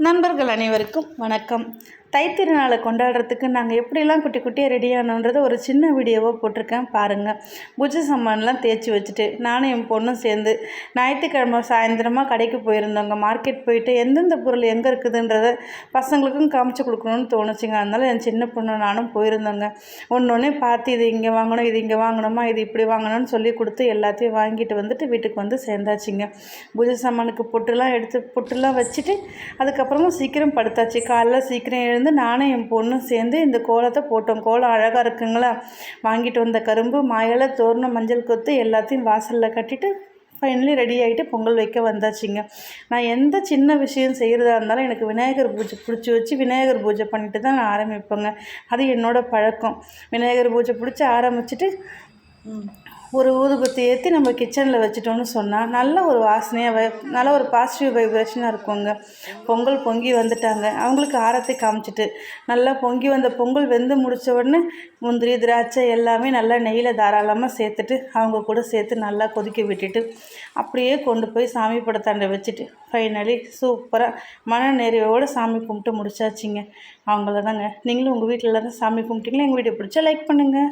நண்பர்கள் அனைவருக்கும் வணக்கம். தைத்திருநாளை கொண்டாடுறதுக்கு நாங்கள் எப்படிலாம் குட்டி குட்டியாக ரெடி ஆனோன்றதை ஒரு சின்ன வீடியோவாக போட்டிருக்கேன் பாருங்கள். பூஜை சாமான்லாம் தேய்ச்சி வச்சுட்டு நானும் என் பொண்ணும் சேர்ந்து ஞாயிற்றுக்கிழமை சாயந்தரமாக கடைக்கு போயிருந்தோங்க. மார்க்கெட் போயிட்டு எந்தெந்த பொருள் எங்கே இருக்குதுன்றதை பசங்களுக்கும் காமிச்சு கொடுக்கணும்னு தோணுச்சுங்க. அதனால் என் சின்ன பொண்ணு நானும் போயிருந்தோங்க. ஒன்று பார்த்து இது இங்கே வாங்கணும், இது இங்கே வாங்கணுமா, இது இப்படி வாங்கணும்னு சொல்லி கொடுத்து எல்லாத்தையும் வாங்கிட்டு வந்துட்டு வீட்டுக்கு வந்து சேர்ந்தாச்சுங்க. பூஜை சாமானுக்கு பொட்டுலாம் வச்சுட்டு அதுக்கப்புறமா சீக்கிரம் படுத்தாச்சு. காலைல சீக்கிரம் எழுந்து நானும் என் பொண்ணும் சேர்ந்து இந்த கோலத்தை போட்டோம். கோலம் அழகாக இருக்குங்களா. வாங்கிட்டு வந்த கரும்பு, மாயிலை, தோரணம், மஞ்சள் கொத்து எல்லாத்தையும் வாசலில் கட்டிட்டு ஃபைனலி ரெடி ஆகிட்டு பொங்கல் வைக்க வந்தாச்சுங்க. நான் எந்த சின்ன விஷயம் செய்கிறதா இருந்தாலும் எனக்கு விநாயகர் பூஜை பிடிச்சி வச்சு விநாயகர் பூஜை பண்ணிட்டு தான் நான் ஆரம்பிப்பேங்க. அது என்னோடய பழக்கம். விநாயகர் பூஜை பிடிச்சி ஆரம்பிச்சுட்டு ஒரு ஊதுபத்தி ஏற்றி நம்ம கிச்சனில் வச்சுட்டோன்னு சொன்னால் நல்ல ஒரு வாசனையாக நல்ல ஒரு பாசிட்டிவ் வைப்ரேஷனாக இருக்குங்க. பொங்கல் பொங்கி வந்துட்டாங்க. அவங்களுக்கு ஆரத்தி காமிச்சிட்டு நல்லா பொங்கி வந்த பொங்கல் வெந்து முடித்த உடனே முந்திரி, திராட்சை எல்லாமே நல்லா நெய்யில் தாராளமாக சேர்த்துட்டு அவங்க கூட சேர்த்து நல்லா கொதிக்க விட்டுட்டு அப்படியே கொண்டு போய் சாமி படத்தாண்ட வச்சுட்டு ஃபைனலி சூப்பராக மன நிறைவோடு சாமி கும்பிட்டு முடிச்சாச்சிங்க. அவங்கள தாங்க. நீங்களும் உங்கள் வீட்டில் தான் சாமி கும்பிட்டீங்களா? எங்கள் வீடியோ பிடிச்சா லைக் பண்ணுங்கள்.